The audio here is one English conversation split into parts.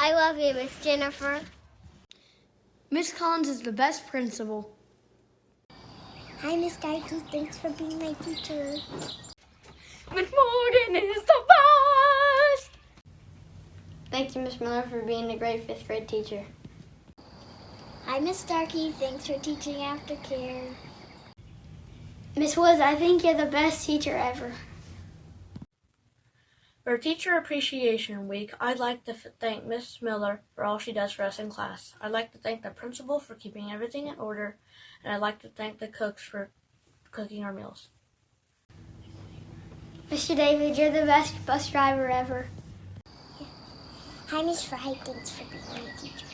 I love you, Miss Jennifer. Miss Collins is the best principal. Hi, Miss Darky. Thanks for being my teacher. Miss Morgan is the best! Thank you, Miss Miller, for being a great 5th grade teacher. Hi, Miss Darky. Thanks for teaching aftercare. Miss Woods, I think you're the best teacher ever. For Teacher Appreciation Week, I'd like to thank Miss Miller for all she does for us in class. I'd like to thank the principal for keeping everything in order, and I'd like to thank the cooks for cooking our meals. Mr. David, you're the best bus driver ever. Hi, Miss Fry. Thanks for being my teacher.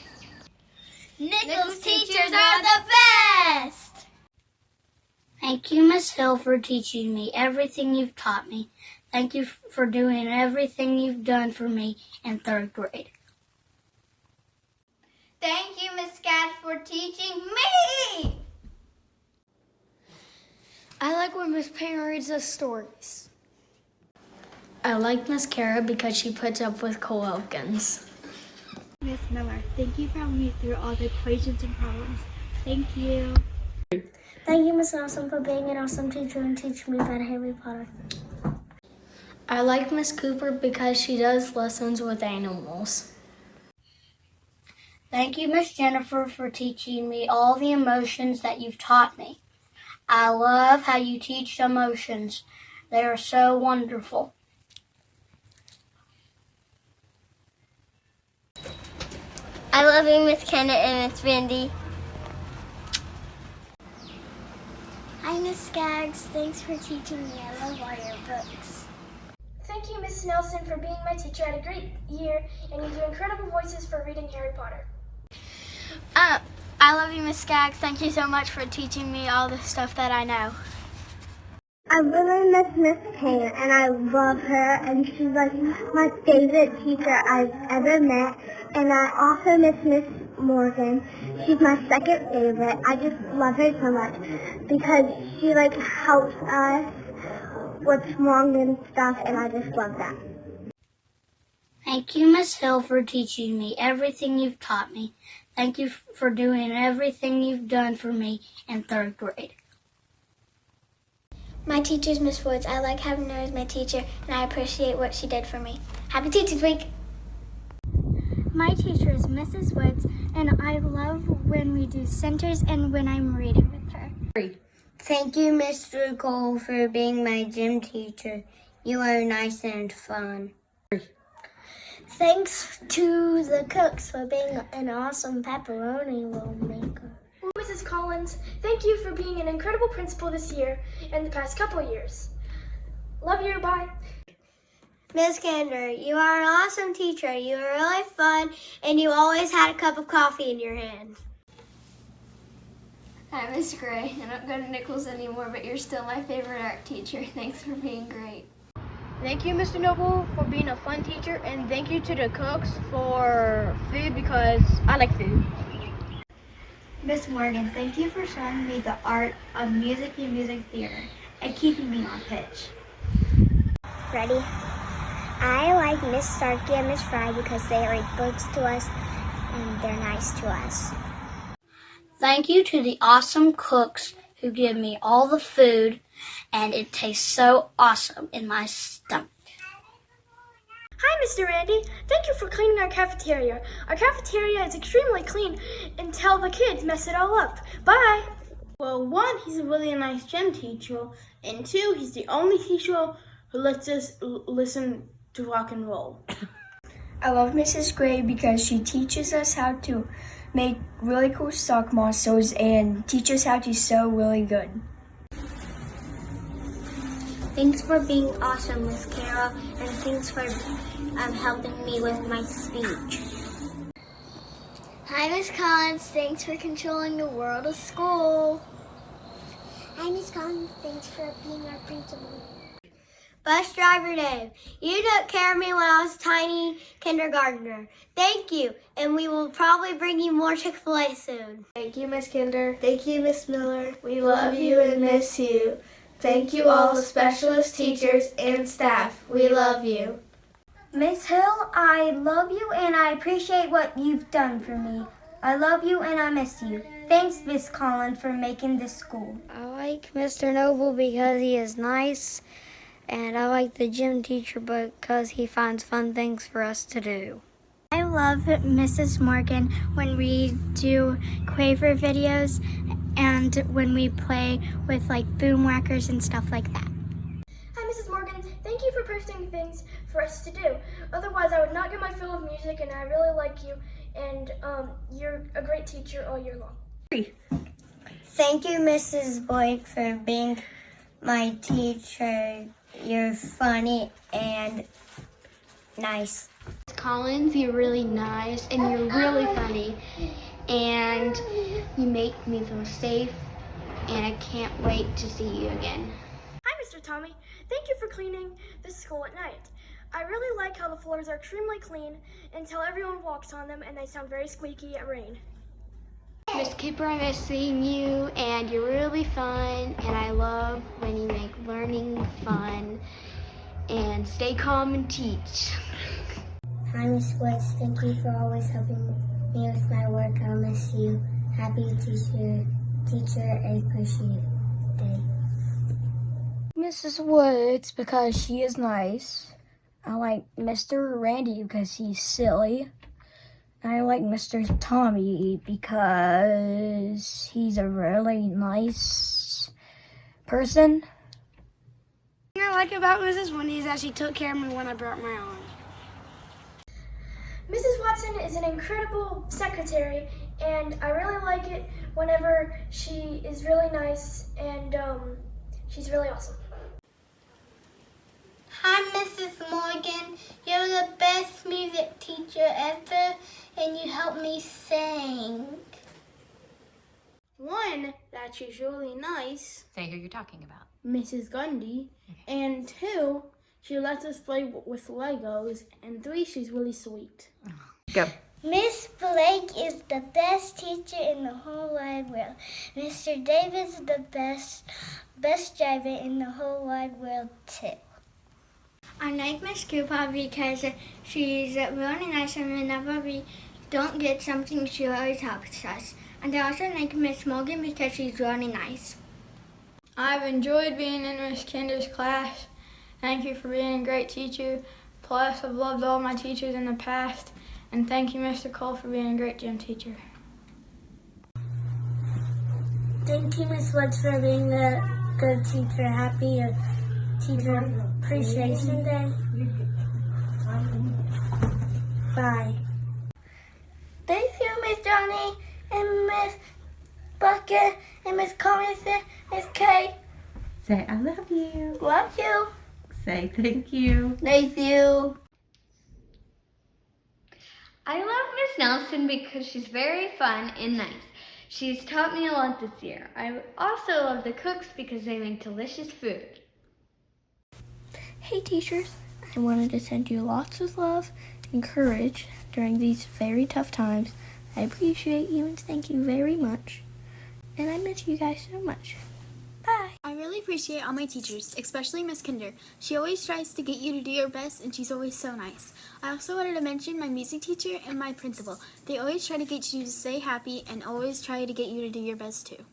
Nichols teachers are the best! Thank you, Miss Hill, for teaching me everything you've taught me. Thank you for doing everything you've done for me in 3rd grade. Thank you, Miss Gadd, for teaching me! I like when Miss Payne reads us stories. I like Miss Kara because she puts up with Cole Elkins. Miss Miller, thank you for helping me through all the equations and problems. Thank you. Thank you, Miss Awesome, for being an awesome teacher and teaching me about Harry Potter. I like Miss Cooper because she does lessons with animals. Thank you, Miss Jennifer, for teaching me all the emotions that you've taught me. I love how you teach emotions. They are so wonderful. I love you, Miss Kennett and Miss Randy. Hi, Miss Skaggs. Thanks for teaching me. I love all your books. Thank you, Miss Nelson, for being my teacher. I had a great year, and you do incredible voices for reading Harry Potter. I love you, Miss Skaggs. Thank you so much for teaching me all the stuff that I know. I really miss Miss Payne, and I love her, and she's like my favorite teacher I've ever met. And I also miss Miss Morgan. She's my second favorite. I just love her so much because she helps us with wrong and stuff, and I just love that. Thank you, Miss Hill, for teaching me everything you've taught me. Thank you for doing everything you've done for me in 3rd grade. My teacher's Miss Woods. I like having her as my teacher, and I appreciate what she did for me. Happy Teachers Week! My teacher is Mrs. Woods, and I love when we do centers and when I'm reading with her. Thank you, Mr. Cole, for being my gym teacher. You are nice and fun. Thanks to the cooks for being an awesome pepperoni roll maker. Mrs. Collins, thank you for being an incredible principal this year and the past couple of years. Love you, bye. Miss Gander, you are an awesome teacher. You were really fun, and you always had a cup of coffee in your hand. Hi, Miss Gray. I don't go to Nichols anymore, but you're still my favorite art teacher. Thanks for being great. Thank you, Mr. Noble, for being a fun teacher, and thank you to the cooks for food because I like food. Miss Morgan, thank you for showing me the art of music and music theater and keeping me on pitch. Ready? I like Miss Starkey and Miss Fry because they read books to us, and they're nice to us. Thank you to the awesome cooks who give me all the food, and it tastes so awesome in my stomach. Hi, Mr. Randy. Thank you for cleaning our cafeteria. Our cafeteria is extremely clean until the kids mess it all up. Bye. Well, 1, he's a really nice gym teacher, and 2, he's the only teacher who lets us listen to rock and roll. I love Mrs. Gray because she teaches us how to make really cool stock monsters and teach us how to sew really good. Thanks for being awesome, Miss Kara, and thanks for helping me with my speech. Hi, Miss Collins. Thanks for controlling the world of school. Hi, Miss Collins. Thanks for being our principal. Bus driver Dave, you took care of me when I was a tiny kindergartner. Thank you, and we will probably bring you more Chick-fil-A soon. Thank you, Miss Kinder. Thank you, Miss Miller. We love you and miss you. Thank you all the specialist teachers and staff. We love you. Miss Hill, I love you and I appreciate what you've done for me. I love you and I miss you. Thanks, Miss Collins, for making this school. I like Mr. Noble because he is nice, and I like the gym teacher because he finds fun things for us to do. I love Mrs. Morgan when we do Quaver videos and when we play with like boom whackers and stuff like that. Hi, Mrs. Morgan. Thank you for posting things for us to do. Otherwise, I would not get my fill of music, and I really like you, and you're a great teacher all year long. Thank you, Mrs. Blake, for being my teacher. You're funny and nice. Collins, you're really nice and you're really funny, and you make me feel safe, and I can't wait to see you again. Hi, Mr. Tommy. Thank you for cleaning the school at night. I really like how the floors are extremely clean until everyone walks on them and they sound very squeaky at rain. Miss Cooper, I miss seeing you, and you're really fun, and I love when you make learning fun, and stay calm and teach. Hi, Miss Woods. Thank you for always helping me with my work. I'll miss you. Happy teacher appreciate day. Mrs. Woods, because she is nice. I like Mr. Randy because he's silly. I like Mr. Tommy because he's a really nice person. The thing I like about Mrs. Wendy is that she took care of me when I broke my arm. Mrs. Watson is an incredible secretary, and I really like it whenever she is really nice, and she's really awesome. Hi, Mrs. Morgan. You're the best music teacher ever, and you help me sing. One, that she's really nice, Say who you're talking about. Mrs. Gundy. And two, she lets us play with Legos. And three, she's really sweet. Go. Miss Blake is the best teacher in the whole wide world. Mr. David's the best driver in the whole wide world too. I like Miss Cooper because she's really nice, and whenever we don't get something, she always helps us. And I also like Miss Morgan because she's really nice. I've enjoyed being in Miss Kinder's class. Thank you for being a great teacher. Plus, I've loved all my teachers in the past. And thank you, Mr. Cole, for being a great gym teacher. Thank you, Miss Woods, for being a good teacher. Happy Teacher Appreciation Day. Bye. Thank you, Miss Johnny and Miss Bucket and Miss Collins and Miss Kay. Say I love you. Love you. Say thank you. Thank you. I love Miss Nelson because she's very fun and nice. She's taught me a lot this year. I also love the cooks because they make delicious food. Hey teachers, I wanted to send you lots of love and courage during these very tough times. I appreciate you and thank you very much. And I miss you guys so much. Bye. I really appreciate all my teachers, especially Miss Kinder. She always tries to get you to do your best, and she's always so nice. I also wanted to mention my music teacher and my principal. They always try to get you to stay happy and always try to get you to do your best too.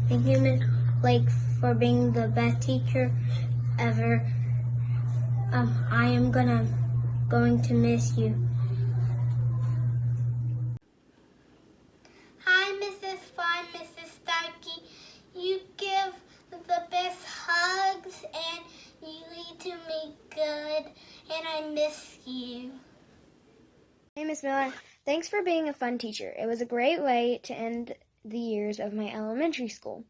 Thank you, Miss Blake, for being the best teacher ever. I am going to miss you. Hi, Mrs. Fine, Mrs. Starkey. You give the best hugs, and you lead to me good, and I miss you. Hey, Miss Miller. Thanks for being a fun teacher. It was a great way to end the years of my elementary school.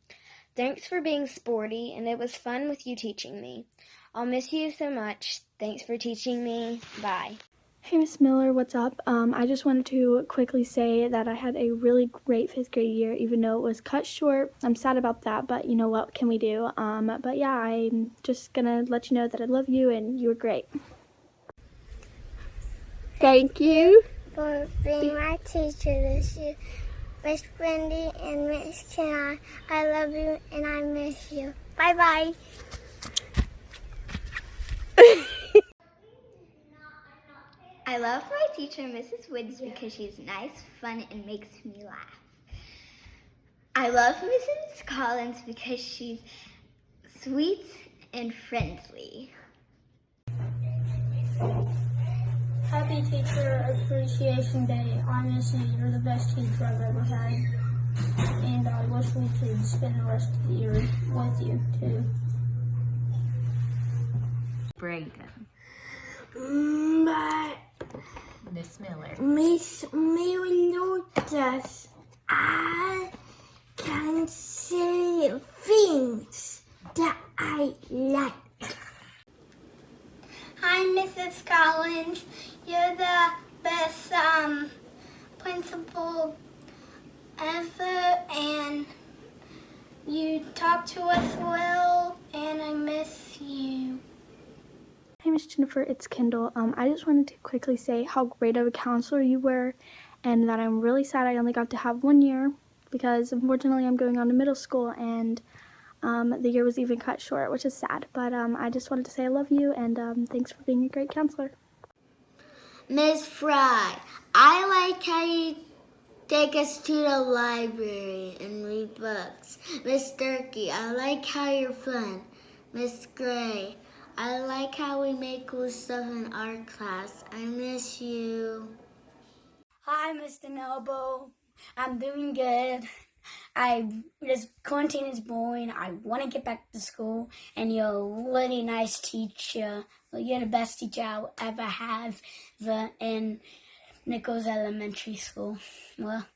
Thanks for being sporty, and it was fun with you teaching me. I'll miss you so much. Thanks for teaching me. Bye. Hey, Miss Miller, what's up? I just wanted to quickly say that I had a really great 5th grade year, even though it was cut short. I'm sad about that, but you know what can we do? But yeah, I'm just gonna let you know that I love you and you were great. Thank you for being my teacher this year. Miss Wendy and Miss Kenna, I love you and I miss you. Bye-bye. I love my teacher, Mrs. Woods, because she's nice, fun, and makes me laugh. I love Mrs. Collins because she's sweet and friendly. Happy Teacher Appreciation Day. I miss you. You're the best teacher I've ever had. And I wish we could spend the rest of the year with you, too. Braden. Miss Miller. Miss Melodious, I can say things that I like. Hi, Mrs. Collins. You're the best principal ever, and you talk to us well, and I miss you. Hey, Miss Jennifer, it's Kendall. I just wanted to quickly say how great of a counselor you were, and that I'm really sad I only got to have 1 year, because unfortunately I'm going on to middle school, and the year was even cut short, which is sad. But I just wanted to say I love you, and thanks for being a great counselor. Miss Fry, I like how you take us to the library and read books. Miss Durkee, I like how you're fun. Miss Gray, I like how we make cool stuff in art class. I miss you. Hi, Mr. Noble. I'm doing good. This quarantine is boring. I want to get back to school, and you're a really nice teacher. Well, you're the best teacher I'll ever have in Nichols Elementary School. Well,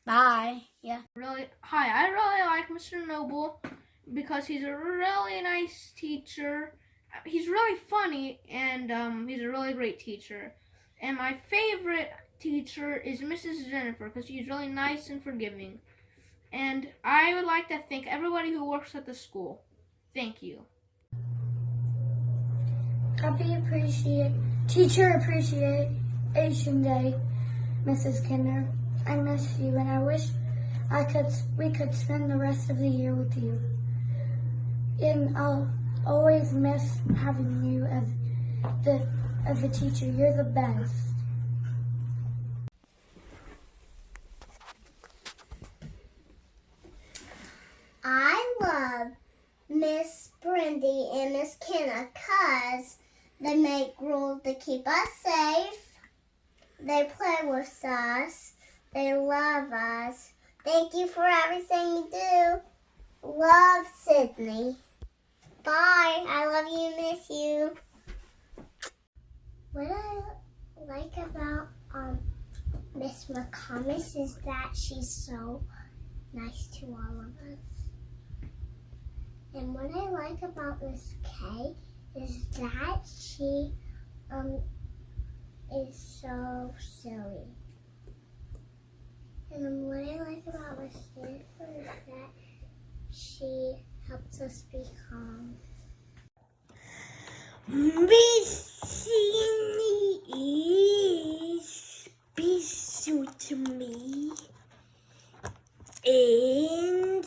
bye. Yeah. Hi, I really like Mr. Noble because he's a really nice teacher. He's really funny, and he's a really great teacher. And my favorite teacher is Mrs. Jennifer because she's really nice and forgiving. And I would like to thank everybody who works at the school. Thank you. Teacher Appreciation Day, Mrs. Kinder. I miss you, and I wish we could spend the rest of the year with you. And I'll always miss having you as a teacher. You're the best. I love Miss Brandy and Miss Kenna because they make rules to keep us safe. They play with us. They love us. Thank you for everything you do. Love, Sydney. Bye. I love you, miss you. What I like about Miss McComas is that she's so nice to all of us. And what I like about Miss K is that she is so silly. And what I like about Miss Jennifer is that she helps us be calm. Miss Cindy is special to me. And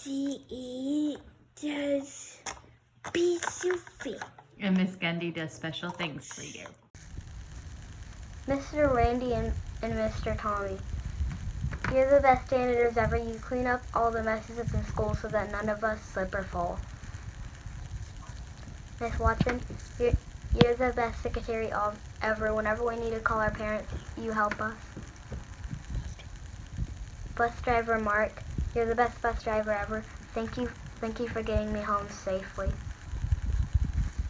Miss Gandhi does special things. And Miss Gundy does special things for you. Mr. Randy and Mr. Tommy, you're the best janitors ever. You clean up all the messes at the school so that none of us slip or fall. Miss Watson, you're the best secretary ever. Whenever we need to call our parents, you help us. Bus driver Mark, you're the best bus driver ever. Thank you for getting me home safely.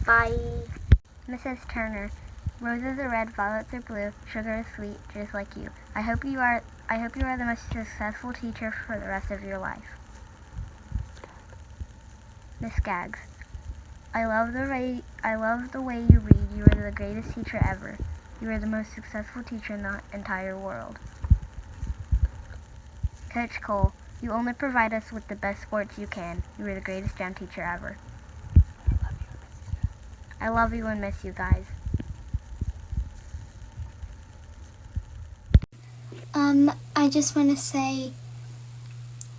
Bye. Mrs. Turner, roses are red, violets are blue, sugar is sweet, just like you. I hope you are the most successful teacher for the rest of your life. Miss Skaggs, I love the way you read. You are the greatest teacher ever. You are the most successful teacher in the entire world. Coach Cole, you only provide us with the best sports you can. You are the greatest gym teacher ever. I love you and miss you guys. I just want to say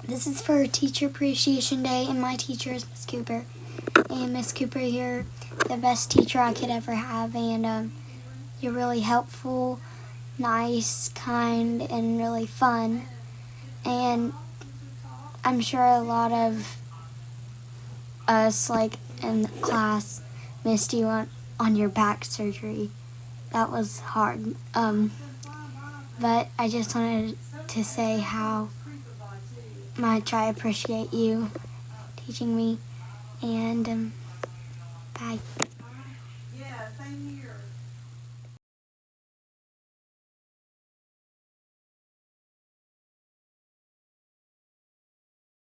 This is for Teacher Appreciation Day, and my teacher is Miss Cooper. And Miss Cooper, you're the best teacher I could ever have, and you're really helpful, nice, kind, and really fun. And I'm sure a lot of us, like in class, missed you on your back surgery. That was hard. But I just wanted to say how much I appreciate you teaching me, and bye.